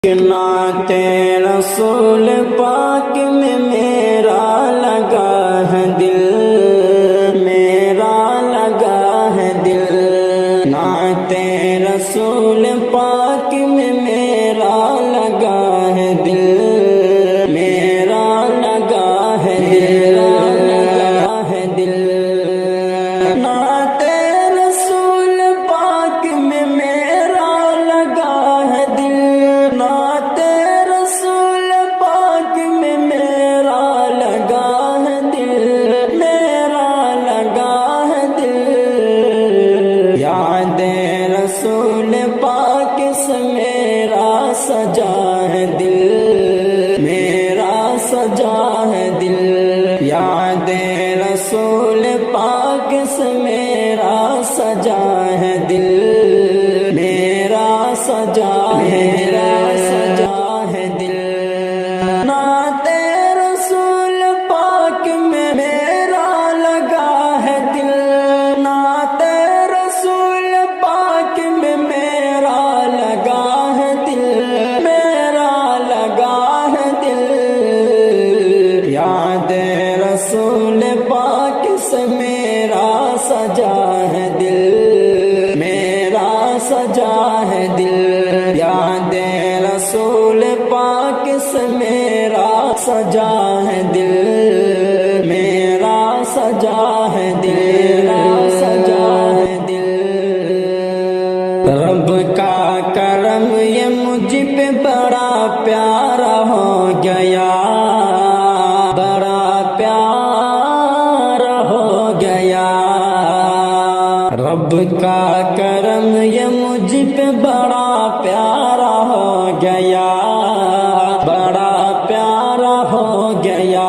نعت رسول پاک میں میرا لگا ہے دل، میرا لگا ہے دل، نعت رسول پاک میں میرا لگا ہے دل، میرا لگا ہے دل، لگا ہے دل، نعت رسول پاک میں میرا لگا ہے دل، نعت رسول پاک میں میرا لگا ہے دل، میرا لگا ہے دل، یاد رسول پاک سے میرا سجا ہے دل، میرا سجا ہے دل، یاد رسول پاک سے میرا سجا ہے دل، میرا سجا ہے، میرا سجا ہے دل، نعت رسول پاک میں میرا لگا ہے دل، نعت رسول پاک میں میرا لگا ہے دل، میرا لگا ہے دل، یاد رسول پاک سے میرا سجا ہے دل، میرا سجا ہے دل، یاد رسول پاک سے میرا سجا ہے دل، میرا سجا ہے دل، میرا سجا ہے دل، رب کا کرم یہ مجھ پہ بڑا پیارا ہو گیا، بڑا پیارا ہو گیا، رب کا کرم یہ مجھ پہ بڑا پیارا ہو گیا، بڑا پیارا ہو گیا،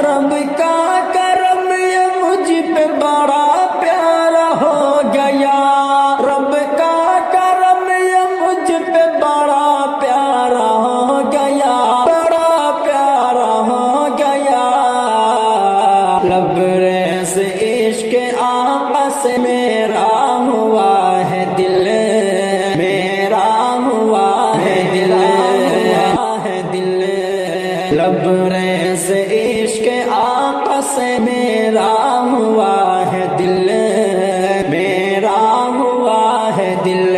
رب کا کرم یہ مجھ پہ بڑا پیارا ہو گیا، رب کا کرم یہ مجھ پہ بڑا پیارا ہو گیا، بڑا پیارا ہو گیا، لبریز عشق آقا سے میرا ہوا ہے دل، میرا ہوا ہے دل، ہوا ہے دل، لبریز عشق آقا سے میرا ہوا ہے دل، میرا ہوا ہے دل،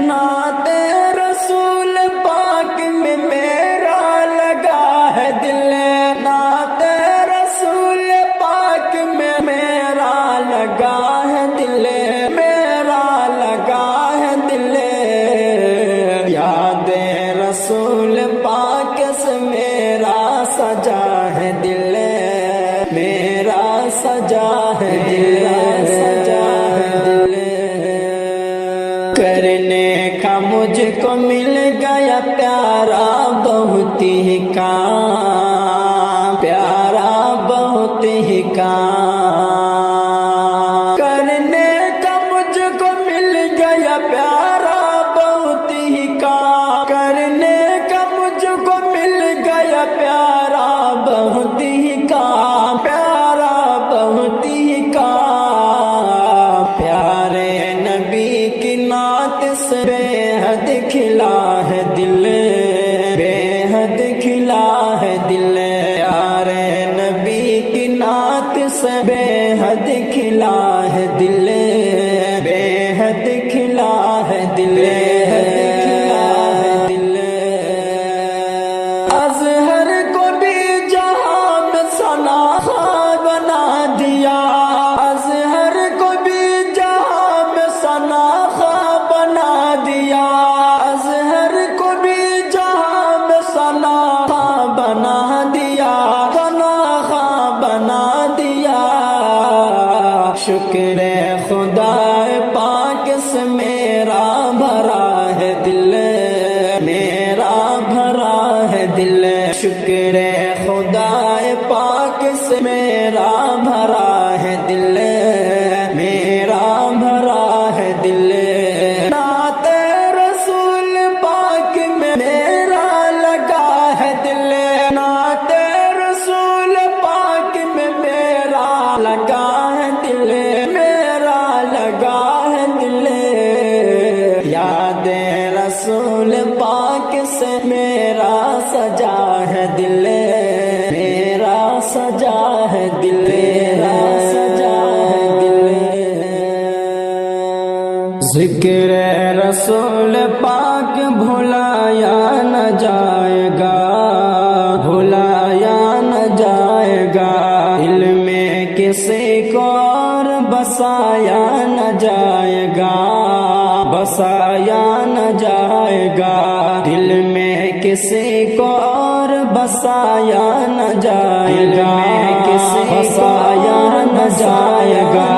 نعت رسول پاک میں میرا لگا ہے دل، نعت رسول پاک میں میرا لگا ہے دل، میرا لگا ہے دل، یاد رسول پاک سے میرا سجا ہے دل، میرا سجا ہے دل، سجا ہے دل، کرنے کا مجھ کو مل گیا پیارا بہت ہی کام، پیارا بہت ہی کام، کرنے کا مجھ کو مل گیا پیارا بہت ہی کام، کرنے کا مجھ کو مل گیا پیارا بہت ہی کام، پیارا بہت ہی کام، پیارے نبی کی نعت سے بے حد کھلا ہے دل، بے حد کھلا ہے دل، پیارے نبی کی نعت سے بے حد کھلا ہے دل، بے حد کھلا ہے دل، بے حد کھلا ہے دل، اظہر کو بھی جہاں میں ثنا بنا دیا، اظہر کو بھی جہاں میں ثنا بنا دیا، اظہر کو بھی جہاں میں ثنا بنا دیا، ثنا بنا دیا، شکر پاک سے میرا سجا ہے دل، میرا سجا ہے دل، میرا سجا ہے دل۔ ذکر رسول پاک بھلایا نہ جائے گا، بھلایا نہ جائے گا، دل میں کسی کو اور بسایا نہ جائے گا، بسایا نہ جائے گا، دل میں کسی کو اور بسایا نہ جائے گا، بسایا نہ جائے گا،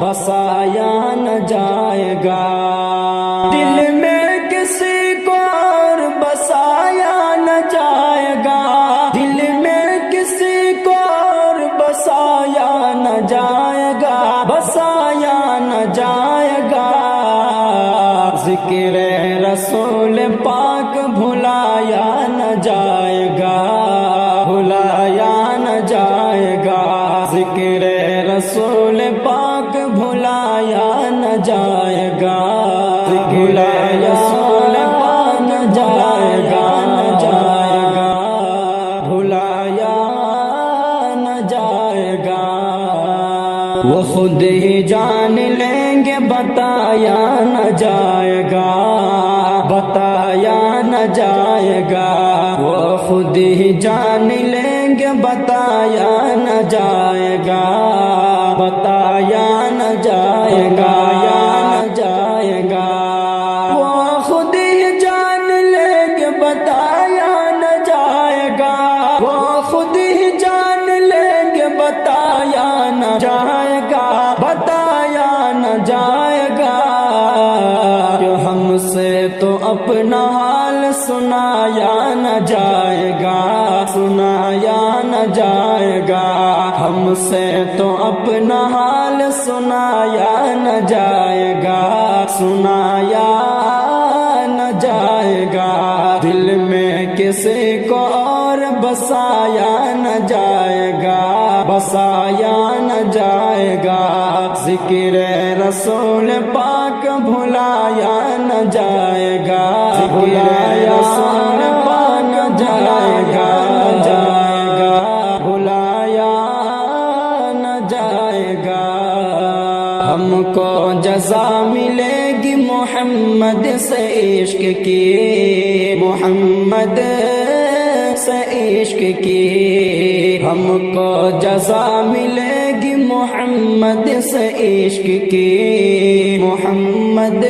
بسایا نہ جائے گا، دل میں کسی کو اور بسایا نہ جائے گا، دل میں کسی کو اور بسایا نہ جائے گا، بسایا نہ جائے گا، ذکر رسول پاک بھلایا نہ جائے گا، بھلایا نہ جائے گا، ذکر رسول پاک بھلایا نہ جائے گا، بھلایا رسول پاک نہ جائے گا، نہ جائے گا، بھلایا نہ جائے گا، وہ خود ہی جان لیں گے بتایا نہ جائے گا، بتایا نہ جائے گا، وہ خود ہی جان لیں گے بتایا نہ جائے گا، بتایا نہ جائے گا، نہ جائے گا، وہ خود ہی جان لیں گے بتایا نہ جائے گا، وہ خود ہی جان لیں گے بتایا نہ جائے گا، بتایا نہ جائے گا، کہ ہم سے تو اپنا حال سنایا نہ جائے گا، سنایا نہ جائے گا، ہم سے تو اپنا حال سنایا نہ جائے گا، سنایا نہ جائے گا، دل میں کسی کو اور بسایا نہ جائے گا، بسایا نہ جائے گا، ذکر رسول پاک بھلایا نہ جائے گا، بھلایا رسول پاک جائے گا، جائے گا، بھلایا نہ جائے گا، ہم کو جزا ملے گی محمد سے عشق کی، محمد سے عشق کی، ہم کو جزا ملے گی محمد سے عشق کی، محمد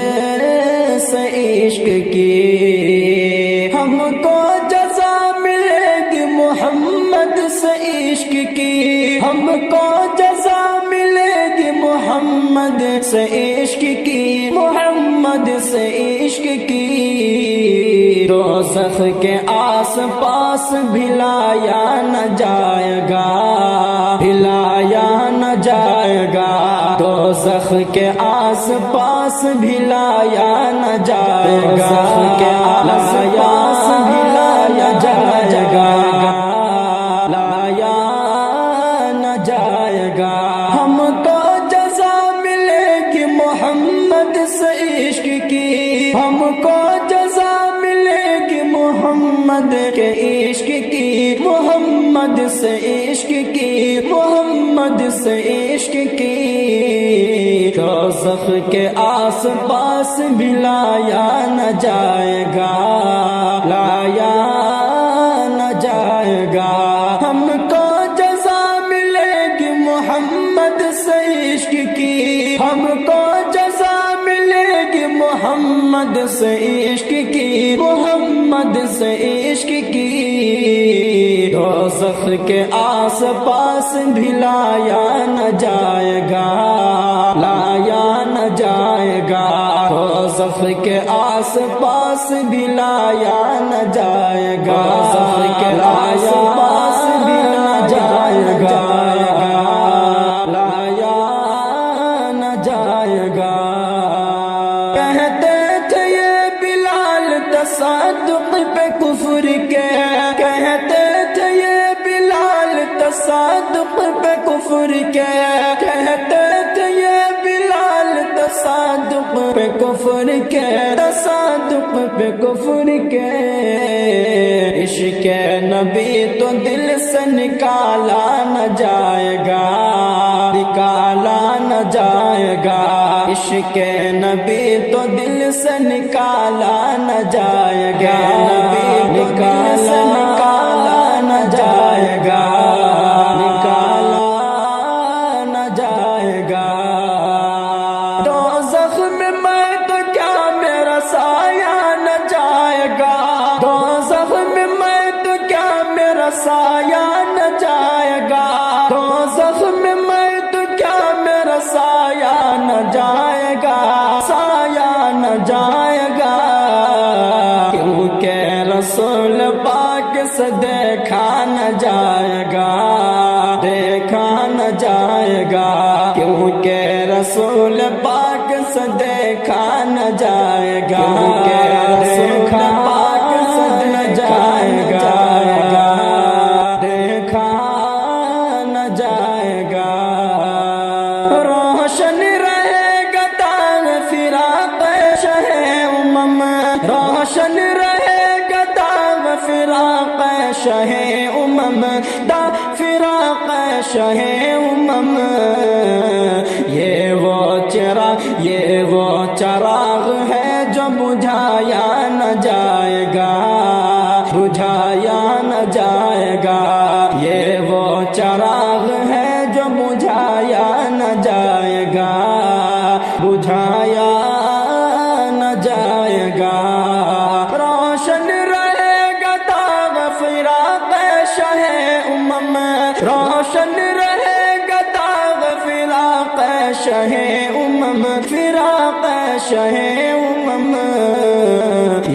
سے عشق کی، ہم کو جزا ملے گی محمد سے عشق کی، ہم کو جزا ملے گی محمد سے عشق کی، محمد سے عشق کی، دوزخ کے آس پاس بھلایا نہ جائے گا، بھلایا نہ جائے گا، دوزخ کے آس پاس بھلایا نہ جائے گا، دوزخ کے آس پاس بھلایا جائے گا، لایا نہ جائے گا، ہم کو جزا ملے گی محمد سے عشق کی، ہم کو جزا ملے گی محمد کے عشق کی، محمد سے عشق کی، محمد سے عشق کی، دوزخ کے آس پاس بھلایا نہ جائے گا، لایا نہ جائے گا، ہم کو جزا ملے گی محمد سے عشق کی، ہم کو جزا ملے گی محمد سے عشق کی، محمد سے عشق کی، دوزخ کے آس پاس بھلایا نہ جائے گا، لایا نہ جائے گا، دوزخ کے آس پاس بھلایا نہ جائے گا، دوزخ کے آس پاس بھلایا جائے گا، لایا نہ جائے گا، کہتے تھے یہ بلال تصدق پہ کفر کے، کہتے تھے یہ بلال تصدق پہ کفر کے، کہتے تھے یہ بلال تصدق پہ کفر کے، تصادق پہ کفر کے، عشق نبی تو دل سے نکالا نہ جائے گا، نکالا نہ جائے گا، عشق نبی تو دل سے نکالا نہ جائے گا، نکالا نہ جائے گا، نکالا نہ جائے گا۔ دوزخ میں میں تو کیا میرا سایہ نہ جائے گا، دوزخ میں میں تو کیا میرا سایہ نہ جائے گا، دوزخ میں میں تو کیا میرا سایہ نہ جائے گا، سایہ نہ جائے گا، کیونکہ رسول پاک سے دیکھا نہ جائے گا، دیکھا نہ جائے گا، کیونکہ رسول پاک سے دیکھا نہ جائے گا، دیکھا پاک سے نہ جائے گا، دیکھا نہ جائے گا۔ روشن رہے گا داغ فراق شہ امم، روشن رہے گا داغ فراق شہ امم، داغ فراق شہ امم، یہ وہ چراغ ہے جو بجھایا نہ جائے گا، بجھایا نہ جائے گا، یہ وہ چراغ ہے جو بجھایا نہ جائے گا، بجھایا نہ جائے گا۔ روشن رہے گا داغ فراق شہ امم، روشن رہے گا داغ فراق شہ امم، فراق شہ امم،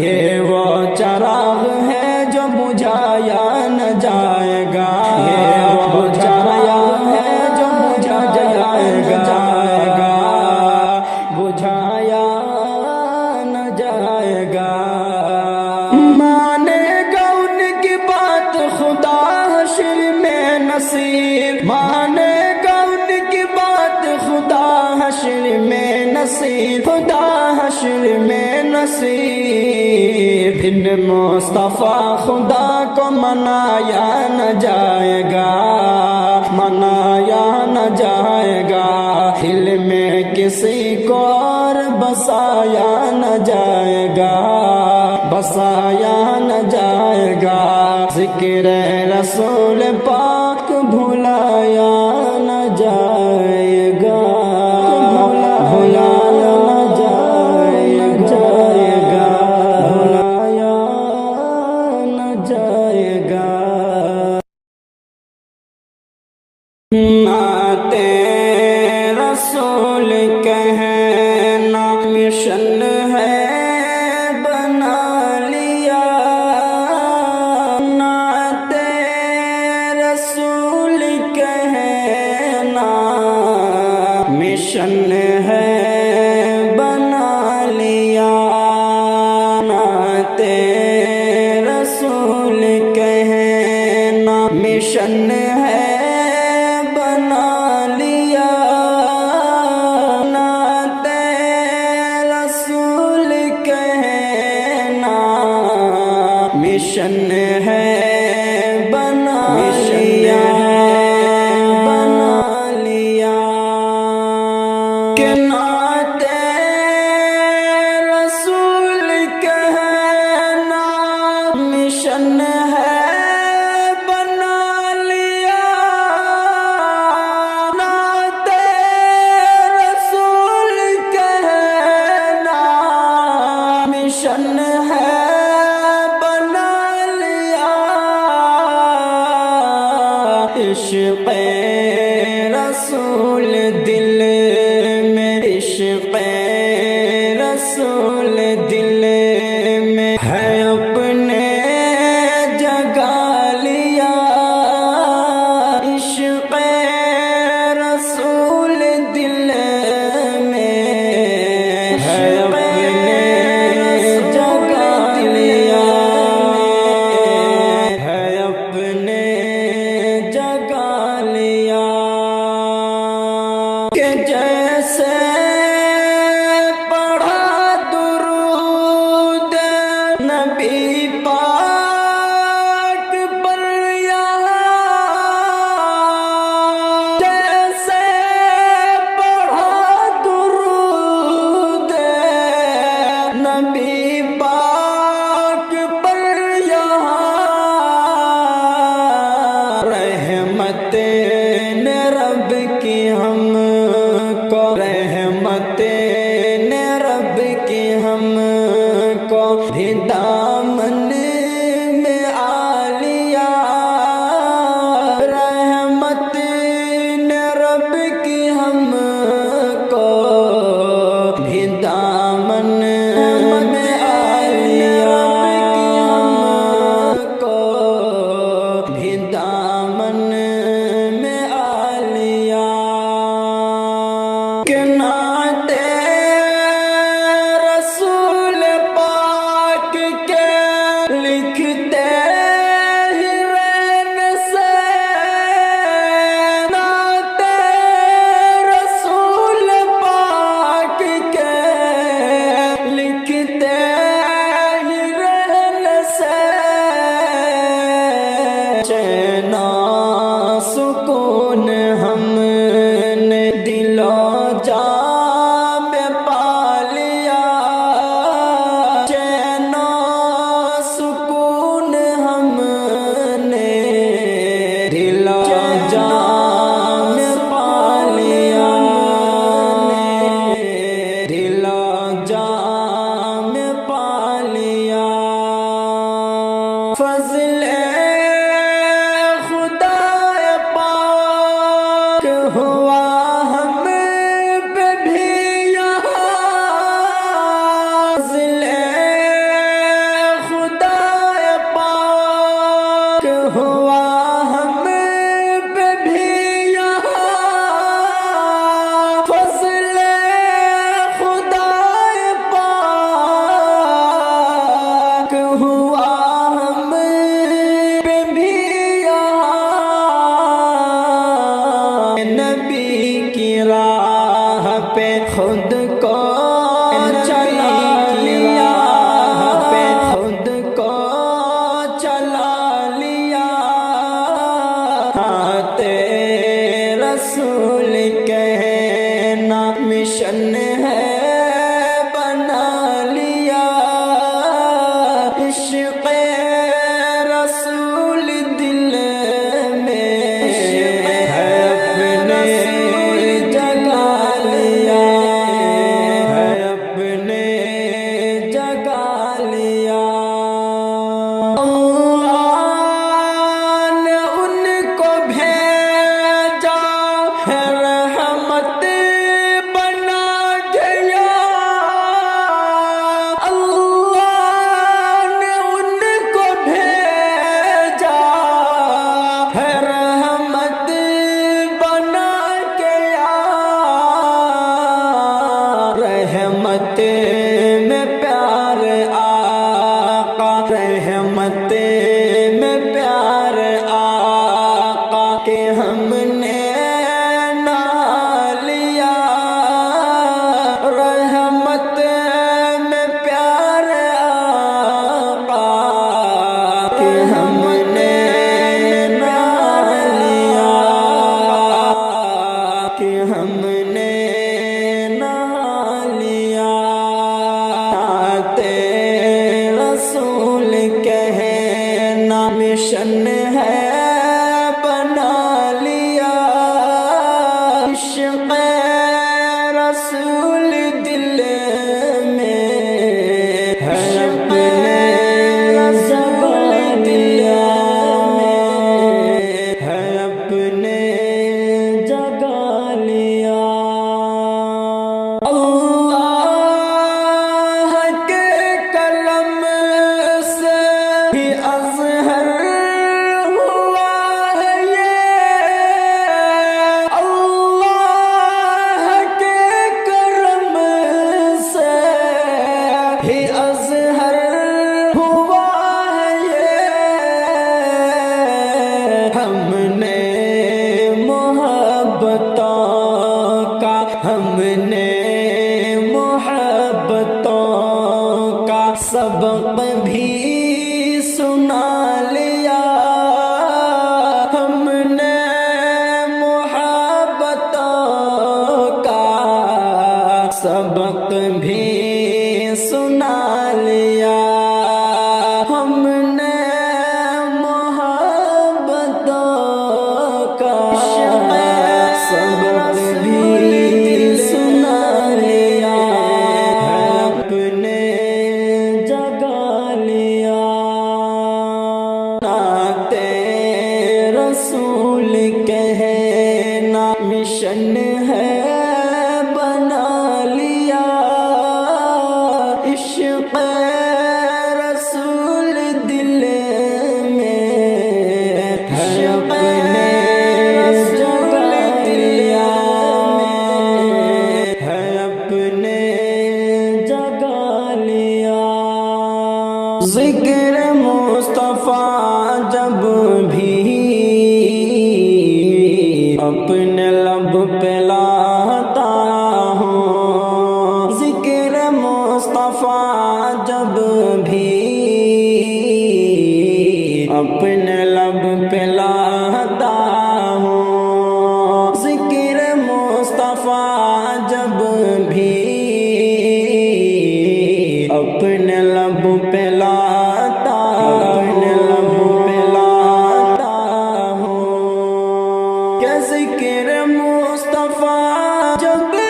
یہ وہ چراغ ہے جو بجھایا نہ جائے گا، یہ وہ چراغ ہے جو بجھایا نہ جائے گا، بجھایا نہ جائے گا۔ مانے گا ان کی بات خدا حشر میں نصیب، مانے گا ان کی بات خدا حشر میں نصیب، خدا حشر میں نصیب، ان مصطفیٰ خدا کو منایا نہ جائے گا، منایا نہ جائے گا، دل میں کسی کو اور بسایا نہ جائے گا، بسایا نہ جائے گا، ذکر رسول پاک بھلایا نہ جائے گا، بھلایا نہ جائے گا، بھلایا نہ جائے گا۔ نعتِ رسول کہنا مشن ہے بنا لیا، نعتِ رسول کہنا مشن ہے بنا لیا، نعتِ رسول کہنا مشن ہے بنا لیا، نعتِ رسول کہنا مشن ہے بنا لیا، بنا لیا، کہ نعتِ رسول کہنا کو بھی دامن میں آ لیا، رحمت نے رب کی ہم کو بھی دامن میں آ لیا، ہم کو بھی دامن میں آ لیا، کہ نعت رسول پاک کے لکھتے ہی رہن سے، نعت رسول پاک کے لکھتے ہی رہن سے، چین و سکون ہم نے دل و جان میں پا لیا، چین و سکون ہم نے دل و جان میں پا لیا، دل و جان میں پا لیا، فضل خدا پاک ہوا ہم پہ بھی یہاں، فضل خدا پاک ہوا ہم پہ بھی یہاں، فضل خدا پاک ہوا ہم پہ بھی یہاں، نبی کی راہ پہ خود کو چلا لیا، پہ خود کو چلا لیا، ہاتھ رسول کہنا مشن ہے بنا لیا، عشق رسول دل میں ہے اپنے جگا لیا، ہے اپنے جگا لیا، اللہ نے ان کو بھیجا ہے رحمت بنا دیا، اللہ نے ان کو بھیجا ہے رحمت بنا کے، رحمت میں پیار آقا، رحمت میں پیار آقا کہ ہم نے نہا لیا، رحمت میں پیار آقا کہ ہم نے نہا لیا، کہ ہم نے نہا لیا، نعت رسول کہنا مشن ہے بنا لیا، عشق رسول دل میں ہے اپنے رسول دل میں ہے اپنے جگا لیا، اللہ کے کلم سے ہی اظہر ہوا ہے یہ، اللہ کے کرم سے ہی اظہر ہوا ہے یہ، ہم نے محبتوں کا، ہم نے محبتوں کا سبق بھی سنا لیا، ہم نے محبتوں کا سبق بھی سنا لیا، ہم نے محبتوں کا سبق بھی سنا لیا، ہے اپنے جا ذکر مصطفیٰ جب بھی اپنے لب پہ لاتا ہوں، ذکر مصطفیٰ جب بھی اپنے لب پہ لاتا ہوں، ذکر مصطفیٰ جب بھی اپنے لب پہ لاتا ہوں، کہ ذکر مصطفیٰ جب بھی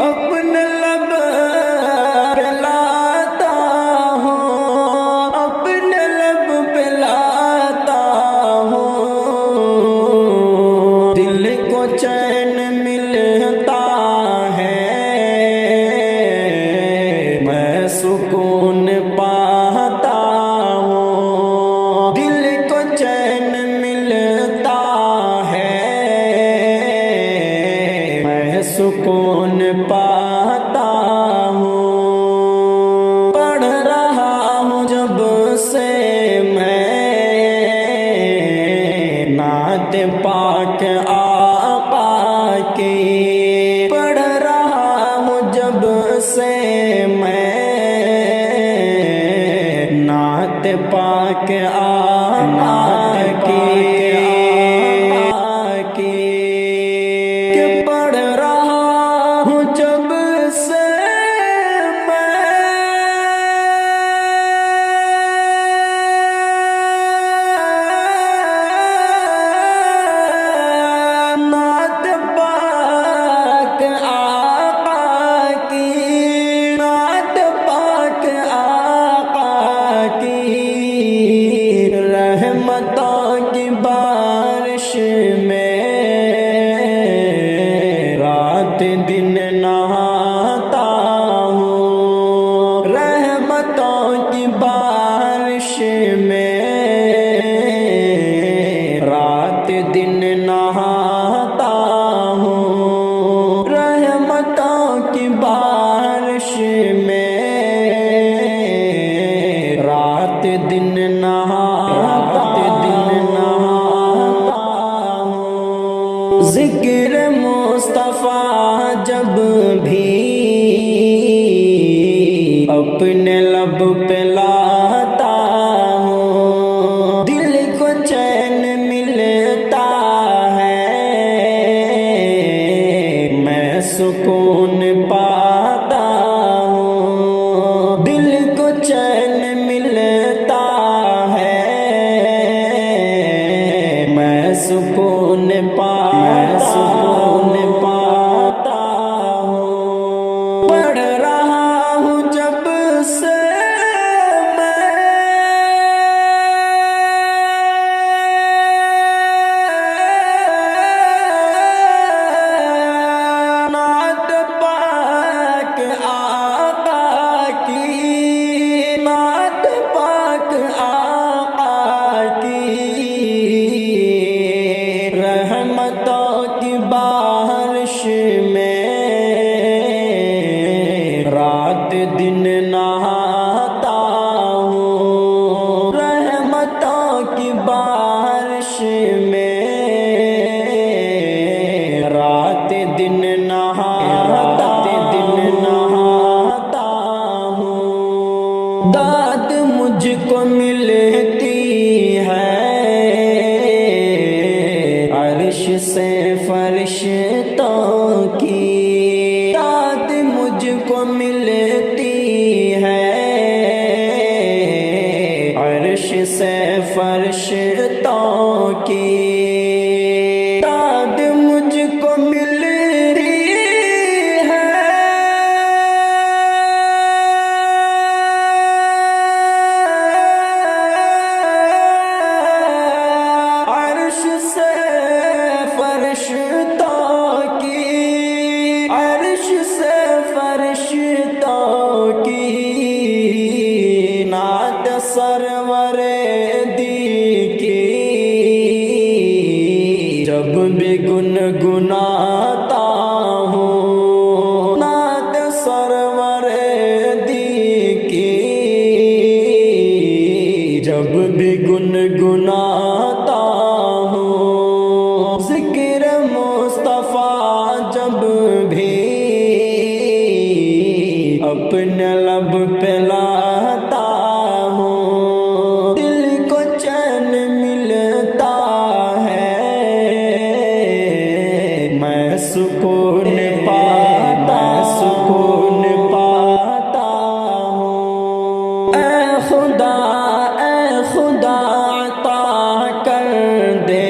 اپنے لب پہ لاتا ہوں، اپنے لب پہ لاتا ہوں، دل کو چین ملتا ہے، میں سکون پاتا ہوں، دل کو چین ملتا ہے، میں سکون پاتا ہوں، پڑھ رہا ہوں جب سے میں نعت پاک آقا کی، پڑھ رہا ہوں جب سے میں نعت پاک آقا کی، کہ پڑھ رہا ہوں جب سے نعت پاک آقا کی، نعت پاک آقا کی، رحمتوں کی بارش میں رات دن نہاتا ہوں، رحمتوں کی بارش میں رات دن نہاتا ہوں، رحمتوں کی بارش میں رات دن نہاتا ہوں، ذکر مصطفیٰ جب بھی اپنے لب پہ لاتا ہوں، دل کو چین ملتا ہے، میں سکون پاتا ہوں، دل کو چین ملتا ہے، میں سکون پاتا ہوں، پڑھ رہا ہوں جب سے نعت پاک آقا کی، نعت پاک آقا کی، رحمتوں کی بارش میں رات دن نہاتا ہوں، رحمتوں کی بارش میں رات دن نہاتا ہوں، داد مجھ کو ملتی ہے عرش سے فرشتوں کی، داد مجھ کو ملتی ہے عرش سے فرشتوں کی، داد مجھ کو ملتی ہے عرش سے فرشتوں کی، عرش سے فرشتوں کی، نعت سرور دی کی، جب بھی گنگناتا ہوں نعت سرور دی کی، جب بھی گنگناتا ہوں ذکر مصطفیٰ، جب بھی اپنے لب پہ لاتا ہوں دل کو چین ملتا ہے، میں سکون پاتا ہوں۔ اے خدا عطا کر دے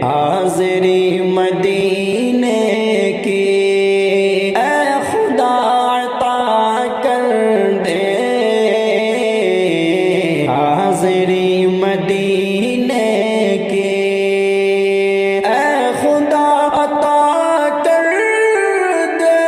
حاضری مدینے کی، اے خدا عطا کر دے حاضری مدینے کی، اے خدا عطا کر دے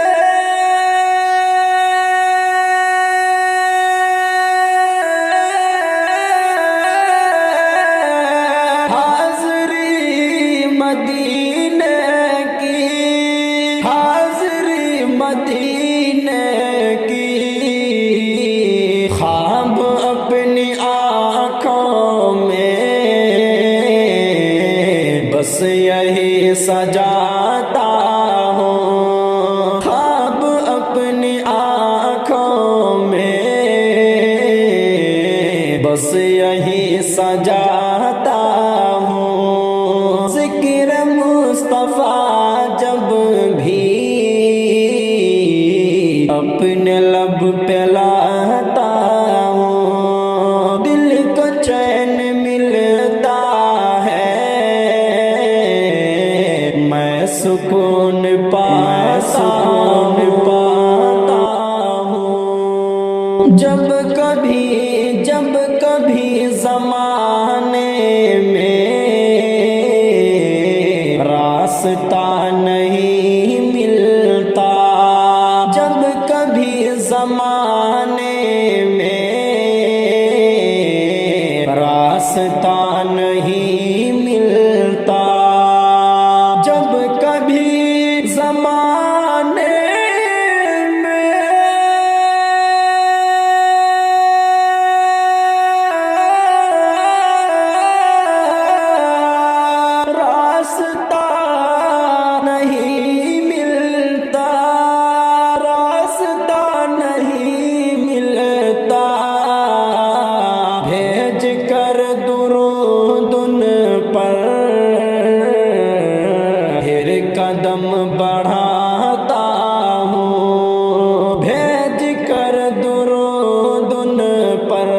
حاضری مدینے کی، حاضری مدینے کی، خواب اپنی آنکھوں میں بس یہی سجاتا ہوں، خواب اپنی آنکھوں میں بس یہی سجاتا ہوں، ذکر مصطفیٰ جب بھی اپنے لب پہ لاتا ہوں دل کو چین ملتا ہے، میں سکون پاتا ہوں۔ جب کبھی زمانے میں راستہ نہیں ملتا، جب کبھی زمانے میں راستہ نہیں ملتا، جب کبھی زمانے راستہ نہیں ملتا، راستہ نہیں ملتا، بھیج کر درود ان پر پھر قدم بڑھاتا ہوں، بھیج کر درود ان پر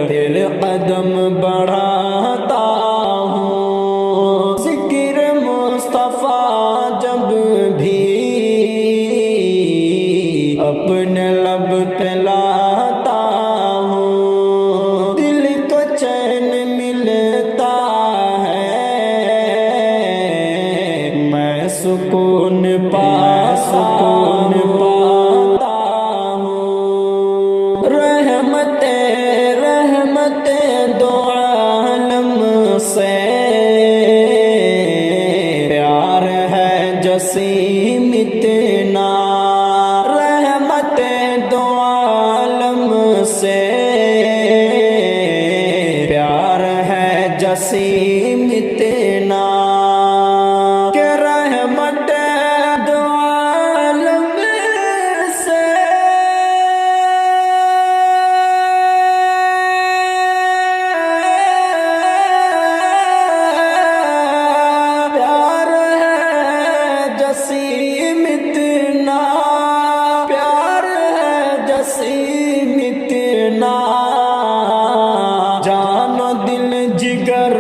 پھر قدم بڑھاتا ہوں، ذکر مصطفیٰ جب بھی اپنے لب پہ لاتا ہوں دل کو چین ملتا ہے، میں سکون پاتا ہوں۔ رحمت دو عالم سے پیار ہے جسیم اتنا، رحمت دو عالم سے پیار ہے جسیم اتنا کہ رحمت دو عالم سے پیار ہے جسیم اتنا، پیار ہے جسیم اتنا، جان و دل جگر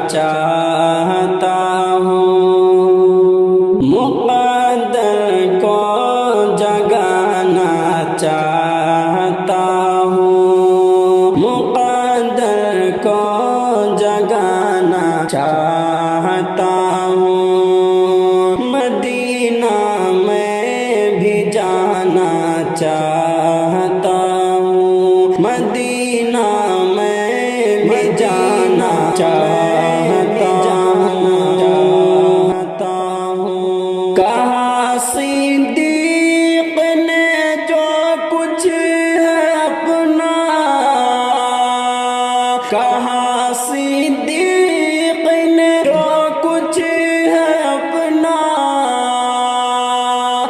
چاہتا ہوں، مقدر کو جگانا چاہتا ہوں، مقدر کو جگانا چاہتا ہوں، مدینہ میں بھی جانا چاہتا ہوں، مدینہ میں بھی جانا چاہتا ہوں۔ کہا صدیق نے جو کچھ ہے اپنا، کہا صدیق نے جو کچھ ہے اپنا،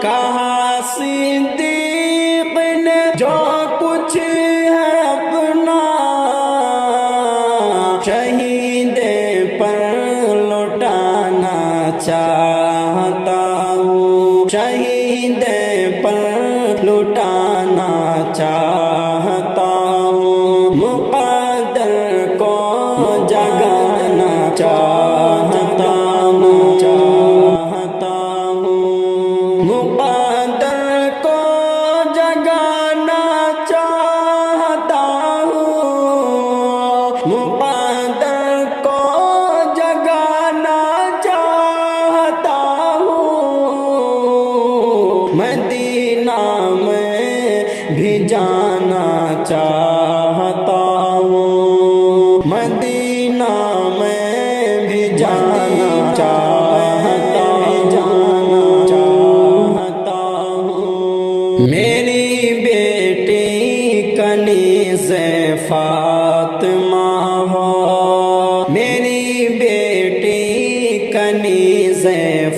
کہا صدیق نے جو کچھ ہے اپنا، شہید پر لوٹانا چاہتا ہوں، شہید پر لوٹانا چاہتا ہوں، مقدر کو جگانا چاہتا ہوں، چاہتا ہوں، مقدر کو جگانا چاہتا ہوں، مقدر کو جگانا چاہتا ہوں، مدینہ میں بھی جانا چاہتا ہوں، مدینہ میں بھی جانا چاہتا ہوں، میری بیٹی کنیز فاطمہ ہو، میری بیٹی کنیز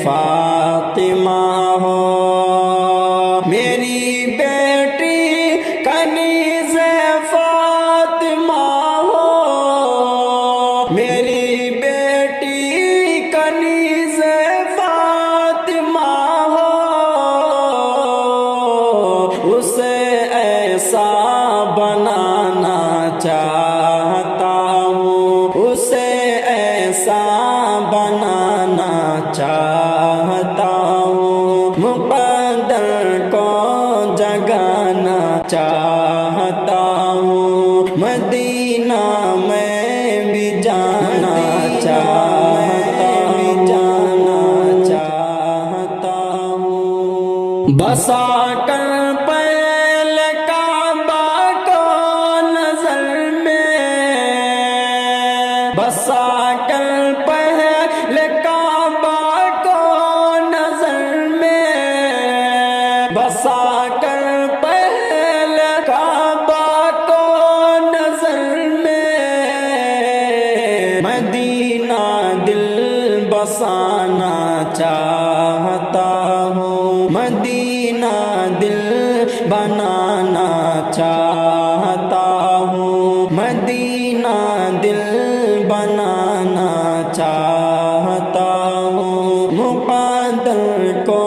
فاطمہ ہو، میری بیٹی کنیز فاطمہ ہو، میری بیٹی کنیز فاطمہ ہو، اسے ایسا بنانا چاہتا ہوں، اسے ایسا بنانا چاہتا ہوں، مقدر کو جگانا چاہتا ہوں، مدینہ میں بھی جانا چاہتا ہوں، جانا چاہتا ہوں، بسا کر پہلے کعبہ کو نظر میں، بسا کر پہلے کعبہ کو نظر میں، بسا کر پہلے کعبہ کو نظر میں، مدینہ دل بسانا چاہتا ہوں، مدینہ دل بنانا چاہتا ہوں، مدینہ دل بنانا چاہتا ہوں، مقدر کو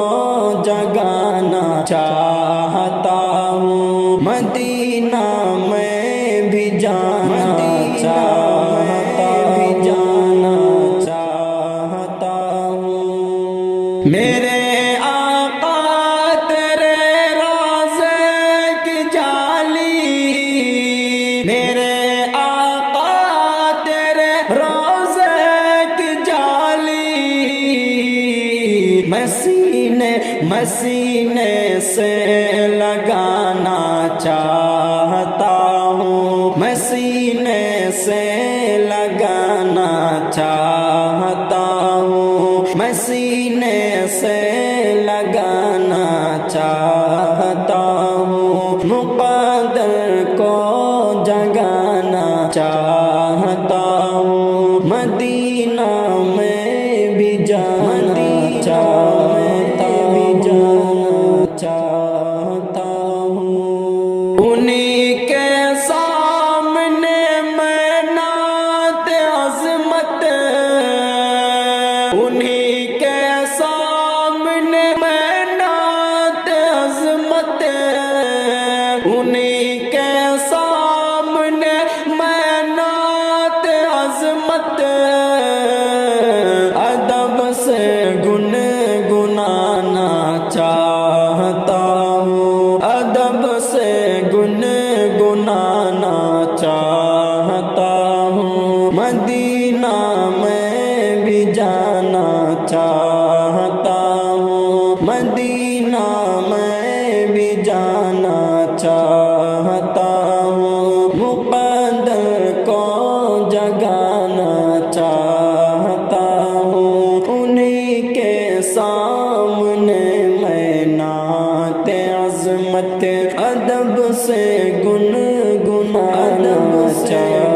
جگانا چاہتا ہوں، مدینہ میں بھی جانا چاہتا ہوں، جانا چاہتا ہوں، میرے آقا تیرے روضے کی جالی، میرے آقا تیرے روضے کی جالی، مسینے سے لگانا چاہتا ہوں، مسینے سے لگانا چاہتا ہوں، مسینے سے لگانا چاہتا ہوں، مقدر کو جگانا چاہتا ہوں، مدینہ میں بھی جانا چاہتا ہوں، انہی کے سامنے میں نعت عظمت، انہی کے سامنے میں نعت عظمت ادب سے گنگنانا چاہتا